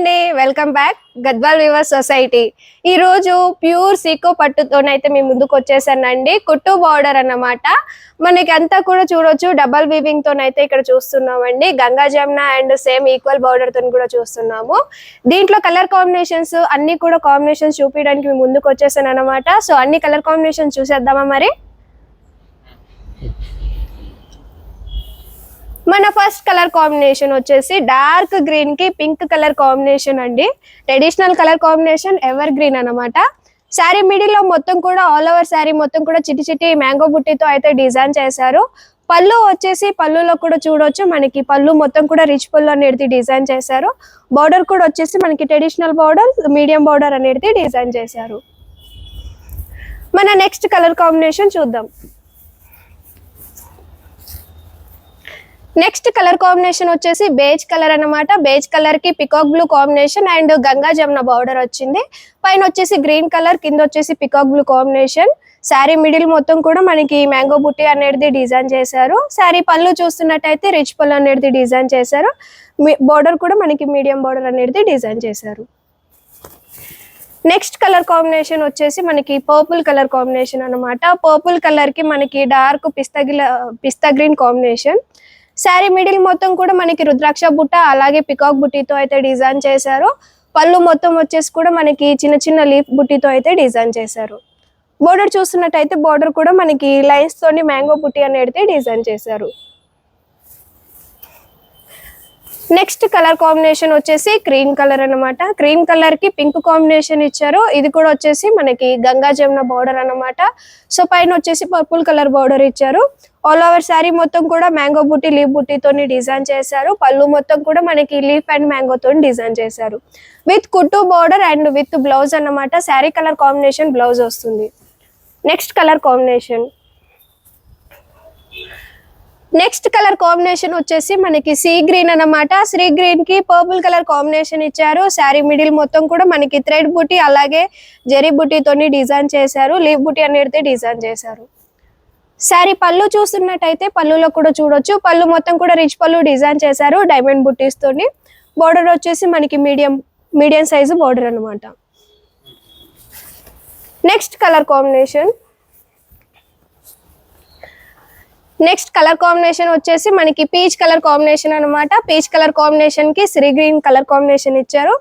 అండి, welcome back Gadwal viewers society. ఈ రోజు ప్యూర్ సీకో పట్టుతోనైతే మీ ముందుకు వచ్చేసానండి. కుట్టు బార్డర్ అన్నమాట. మనకి అంతా కూడా చూడొచ్చు డబల్ వీవింగ్ తోనైతే ఇక్కడ చూస్తున్నామండి. Ganga Jamuna and same equal border తో కూడా చూస్తున్నాము. దీంట్లో కలర్ కాంబినేషన్స్ అన్ని కూడా కాంబినేషన్స్ చూపించడానికి మీ ముందుకు వచ్చేసాను అన్నమాట. సో అన్ని కలర్ కాంబినేషన్స్ చూసేద్దామా మరి. మన ఫస్ట్ కలర్ కాంబినేషన్ వచ్చేసి డార్క్ గ్రీన్ కి పింక్ కలర్ కాంబినేషన్ అండి. Traditional colour combination ever green అన్నమాట. శారీ మిడిల్ లో మొత్తం కూడా ఆల్ ఓవర్ శారీ మొత్తం కూడా చిట్టి చిట్టి మ్యాంగో బుట్టితో అయితే డిజైన్ చేశారు. పళ్ళు వచ్చేసి పళ్ళులో కూడా చూడొచ్చు, మనకి పళ్ళు మొత్తం కూడా రిచ్ పళ్ళు అనేది డిజైన్ చేశారు. బార్డర్ కూడా వచ్చేసి మనకి ట్రెడిషనల్ బార్డర్, మీడియం బార్డర్ అనేది డిజైన్ చేశారు. మన నెక్స్ట్ కలర్ కాంబినేషన్ చూద్దాం. నెక్స్ట్ కలర్ కాంబినేషన్ వచ్చేసి బేజ్ కలర్ అన్నమాట. బేజ్ కలర్ కి peacock blue combination and Ganga Jamuna border వచ్చింది. పైన వచ్చేసి గ్రీన్ కలర్, కింద వచ్చేసి peacock blue combination. Sari middle మొత్తం కూడా మనకి మ్యాంగో బుట్టి అనేది డిజైన్ చేశారు. శారీ పళ్ళు చూస్తున్నట్టయితే రిచ్ పళ్ళు అనేది డిజైన్ చేశారు. బార్డర్ కూడా మనకి మీడియం బార్డర్ అనేది డిజైన్ చేశారు. నెక్స్ట్ కలర్ కాంబినేషన్ వచ్చేసి మనకి పర్పుల్ కలర్ కాంబినేషన్ అన్నమాట. పర్పుల్ కలర్ కి మనకి డార్క్ పిస్తా గ్రీన్ కాంబినేషన్. శారీ మిడిల్ మొత్తం కూడా మనకి రుద్రాక్ష బుట్ట అలాగే పికాక్ బుట్టితో అయితే డిజైన్ చేశారు. పళ్ళు మొత్తం వచ్చేసి కూడా మనకి చిన్న చిన్న లీఫ్ బుట్టితో అయితే డిజైన్ చేశారు. బోర్డర్ చూస్తున్నట్టయితే బోర్డర్ కూడా మనకి లైన్స్ తోని మ్యాంగో బుట్టి అనేది డిజైన్ చేశారు. నెక్స్ట్ కలర్ కాంబినేషన్ వచ్చేసి క్రీమ్ కలర్ అన్నమాట. క్రీమ్ కలర్ కి పింక్ కాంబినేషన్ ఇచ్చారు. ఇది కూడా వచ్చేసి మనకి గంగా జమున బార్డర్ అన్నమాట. సో పైన వచ్చేసి పర్పుల్ కలర్ బార్డర్ ఇచ్చారు. ఆల్ ఓవర్ శారీ మొత్తం కూడా మ్యాంగో బుట్టి, లీఫ్ బుట్టితోని డిజైన్ చేశారు. పళ్ళు మొత్తం కూడా మనకి లీఫ్ అండ్ మ్యాంగోతో డిజైన్ చేశారు. విత్ కుట్టు బార్డర్ అండ్ విత్ బ్లౌజ్ అన్నమాట. శారీ కలర్ కాంబినేషన్ బ్లౌజ్ వస్తుంది. నెక్స్ట్ కలర్ కాంబినేషన్ వచ్చేసి మనకి సీ గ్రీన్ అన్నమాట. సీ గ్రీన్ కి పర్పుల్ కలర్ కాంబినేషన్ ఇచ్చారు. శారీ మిడిల్ మొత్తం కూడా మనకి థ్రెడ్ బుట్టి అలాగే జరీ బుట్టితోని డిజైన్ చేశారు. లీఫ్ బుట్టి అనేది డిజైన్ చేశారు. శారీ పళ్ళు చూస్తున్నట్టయితే పళ్ళులో కూడా చూడొచ్చు, పళ్ళు మొత్తం కూడా రిచ్ పళ్ళు డిజైన్ చేశారు డైమండ్ బుట్టీస్ తోని. బార్డర్ వచ్చేసి మనకి మీడియం సైజు బార్డర్ అన్నమాట. నెక్స్ట్ కలర్ కాంబినేషన్ వచ్చేసి మనకి పీచ్ కలర్ కాంబినేషన్ అన్నమాట. పీచ్ కలర్ కాంబినేషన్ కి సీ గ్రీన్ కలర్ కాంబినేషన్ ఇచ్చారు.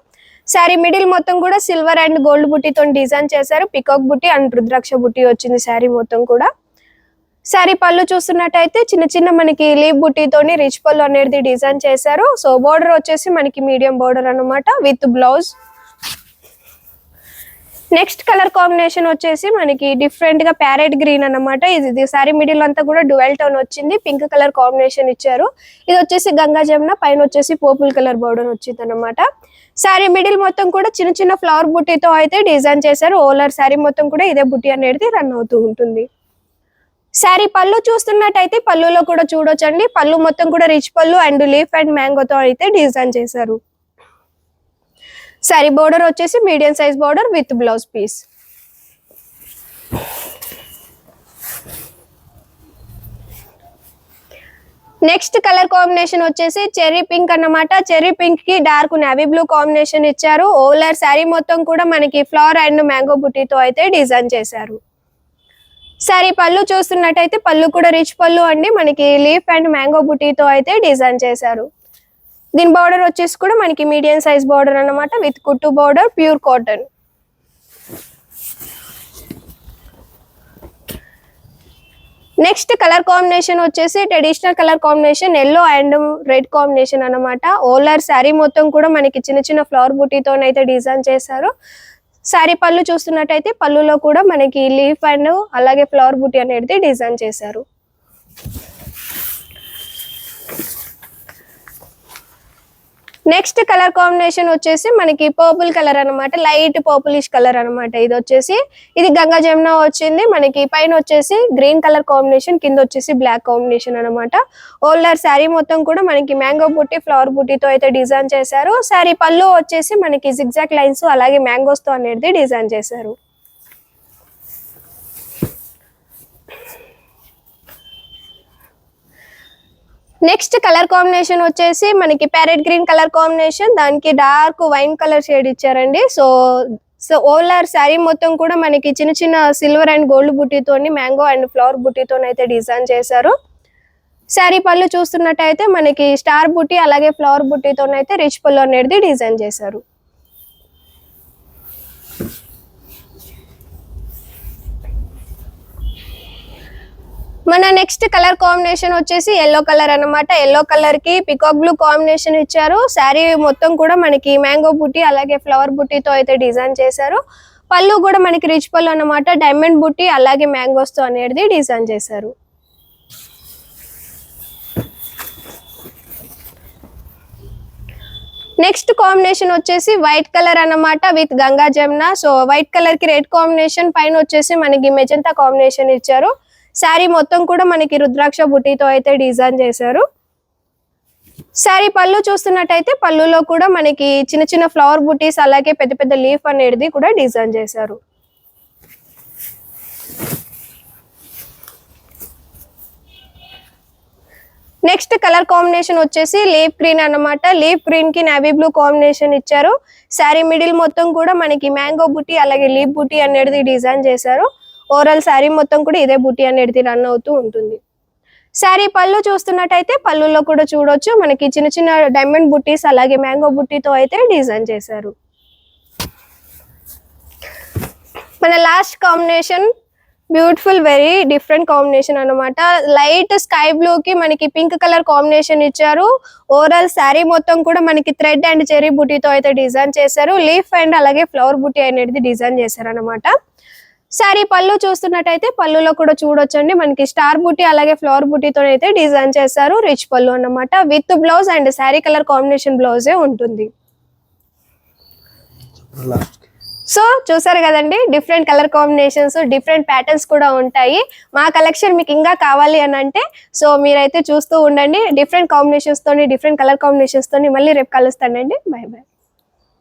శారీ మిడిల్ మొత్తం కూడా సిల్వర్ అండ్ గోల్డ్ బుట్టితో డిజైన్ చేశారు. పికాక్ బుట్టి అండ్ రుద్రాక్ష బుట్టి వచ్చింది శారీ మొత్తం కూడా. శారీ పళ్ళు చూస్తున్నట్టయితే చిన్న చిన్న మనకి లీఫ్ బుట్టితోని రిచ్ పళ్ళు అనేది డిజైన్ చేశారు. సో బార్డర్ వచ్చేసి మనకి మీడియం బార్డర్ అన్నమాట with blouse. Next colour combination వచ్చేసి మనకి డిఫరెంట్ గా ప్యారెట్ గ్రీన్ అన్నమాట. ఇది శారీ మిడిల్ అంతా కూడా డ్యూయల్ టోన్ వచ్చింది. పింక్ కలర్ కాంబినేషన్ ఇచ్చారు. ఇది వచ్చేసి గంగా జమున, పైన వచ్చేసి పర్పుల్ కలర్ బార్డర్ వచ్చింది అన్నమాట. శారీ మిడిల్ మొత్తం కూడా చిన్న చిన్న ఫ్లవర్ బుట్టితో అయితే డిజైన్ చేశారు. ఓలర్ శారీ మొత్తం కూడా ఇదే బుట్టి అనేది రన్ అవుతూ ఉంటుంది. శారీ పళ్ళు చూస్తున్నట్టయితే పళ్ళులో కూడా చూడొచ్చండి, పళ్ళు మొత్తం కూడా రిచ్ పళ్ళు అండ్ లీఫ్ అండ్ మ్యాంగోతో అయితే డిజైన్ చేశారు. శారీ బోర్డర్ వచ్చేసి medium size border with blouse piece. Next colour combination వచ్చేసి చెర్రీ పింక్ అన్నమాట. చెర్రీ పింక్ కి డార్క్ నేవీ బ్లూ కాంబినేషన్ ఇచ్చారు. ఓలర్ శారీ మొత్తం కూడా మనకి ఫ్లవర్ అండ్ మ్యాంగో బుట్టితో అయితే డిజైన్ చేశారు. శారీ పళ్ళు చూస్తున్నట్టయితే పళ్ళు కూడా రిచ్ పళ్ళు అండి, మనకి లీఫ్ అండ్ మ్యాంగో బుట్టితో అయితే డిజైన్ చేశారు. దీని బార్డర్ వచ్చేసి కూడా మనకి మీడియం సైజ్ బార్డర్ అన్నమాట విత్ కుట్టు border, pure cotton. Next colour combination వచ్చేసి traditional colour combination yellow and red combination అన్నమాట. ఓలర్ శారీ మొత్తం కూడా మనకి చిన్న చిన్న ఫ్లవర్ బుట్టితో అయితే డిజైన్ చేశారు. శారీ పళ్ళు చూస్తున్నట్టయితే పళ్ళులో కూడా మనకి లీఫ్ అండ్ అలాగే ఫ్లవర్ బుట్టి అనేది డిజైన్ చేశారు. నెక్స్ట్ కలర్ కాంబినేషన్ వచ్చేసి మనకి పర్పుల్ కలర్ అన్నమాట. లైట్ పర్పులిష్ కలర్ అన్నమాట. ఇది గంగా జమున వచ్చింది. మనకి పైన వచ్చేసి గ్రీన్ కలర్ కాంబినేషన్, కింద వచ్చేసి బ్లాక్ కాంబినేషన్ అన్నమాట. ఓల్డర్ శారీ మొత్తం కూడా మనకి మ్యాంగో బుట్టి, ఫ్లవర్ బుట్టితో అయితే డిజైన్ చేశారు. శారీ పళ్ళు వచ్చేసి మనకి జిగ్జాగ్ లైన్స్ అలాగే మ్యాంగోస్ తో అనేది డిజైన్ చేశారు. నెక్స్ట్ కలర్ కాంబినేషన్ వచ్చేసి మనకి ప్యారెట్ గ్రీన్ కలర్ కాంబినేషన్, దానికి డార్క్ వైన్ కలర్ షేడ్ ఇచ్చారండి. సో ఓవర్ శారీ మొత్తం కూడా మనకి చిన్న చిన్న సిల్వర్ అండ్ గోల్డ్ బుట్టీతోని మ్యాంగో అండ్ ఫ్లవర్ బుట్టీతో అయితే డిజైన్ చేశారు. శారీ పళ్ళు చూస్తున్నట్టయితే మనకి స్టార్ బుట్టి అలాగే ఫ్లవర్ బుట్టీతోనైతే రిచ్ పళ్ళు అనేది డిజైన్ చేశారు. మన నెక్స్ట్ కలర్ కాంబినేషన్ వచ్చేసి ఎల్లో కలర్ అన్నమాట. ఎల్లో కలర్ కి పికాక్ బ్లూ కాంబినేషన్ ఇచ్చారు. శారీ మొత్తం కూడా మనకి మ్యాంగో బుట్టి అలాగే ఫ్లవర్ బుట్టితో అయితే డిజైన్ చేశారు. పళ్ళు కూడా మనకి రిచ్ పళ్ళు అన్నమాట. డైమండ్ బుట్టి అలాగే మ్యాంగోస్ తో అనేది డిజైన్ చేశారు. నెక్స్ట్ కాంబినేషన్ వచ్చేసి వైట్ కలర్ అన్నమాట with Ganga Jamuna. So white colour కి రెడ్ కాంబినేషన్, పైన వచ్చేసి మనకి మెజంతా కాంబినేషన్ ఇచ్చారు. శారీ మొత్తం కూడా మనకి రుద్రాక్ష బుట్టితో అయితే డిజైన్ చేశారు. శారీ పళ్ళు చూస్తున్నట్టయితే పళ్ళులో కూడా మనకి చిన్న చిన్న ఫ్లవర్ బుట్టీస్ అలాగే పెద్ద పెద్ద లీఫ్ అనేది కూడా డిజైన్ చేశారు. నెక్స్ట్ కలర్ కాంబినేషన్ వచ్చేసి లీఫ్ గ్రీన్ అన్నమాట. లీఫ్ గ్రీన్ కి నేవీ బ్లూ కాంబినేషన్ ఇచ్చారు. శారీ మిడిల్ మొత్తం కూడా మనకి మ్యాంగో బుట్టి అలాగే లీఫ్ బుట్టి అనేది డిజైన్ చేశారు. ఓవరాల్ శారీ మొత్తం కూడా ఇదే బుట్టి అనేది రన్ అవుతూ ఉంటుంది. శారీ పళ్ళు చూస్తున్నట్టయితే పళ్ళులో కూడా చూడొచ్చు మనకి చిన్న చిన్న డైమండ్ బుట్టీస్ అలాగే మ్యాంగో బుట్టితో అయితే డిజైన్ చేశారు. మన last combination beautiful very different combination అన్నమాట. లైట్ స్కై బ్లూ కి మనకి పింక్ కలర్ కాంబినేషన్ ఇచ్చారు. ఓవరాల్ శారీ మొత్తం కూడా మనకి థ్రెడ్ అండ్ చెరీ బుట్టితో అయితే డిజైన్ చేశారు. లీఫ్ అండ్ అలాగే ఫ్లవర్ బుట్టి అనేది డిజైన్ చేశారు అన్నమాట. శారీ పళ్ళు చూస్తున్నట్టయితే పళ్ళులో కూడా చూడొచ్చండి మనకి స్టార్ బుట్టి అలాగే ఫ్లవర్ బుట్టితో అయితే డిజైన్ చేశారు. రిచ్ పళ్ళు అన్నమాట. With blouse and sari colour combination బ్లౌజే ఉంటుంది. సో చూసారు కదండి, different colour combinations different patterns కూడా ఉంటాయి. మా కలెక్షన్ మీకు ఇంకా కావాలి అని అంటే సో మీరైతే చూస్తూ ఉండండి. డిఫరెంట్ కాంబినేషన్స్ తోని డిఫరెంట్ కలర్ కాంబినేషన్స్ తోని మళ్ళీ రేపు కలుస్తానండి. By by.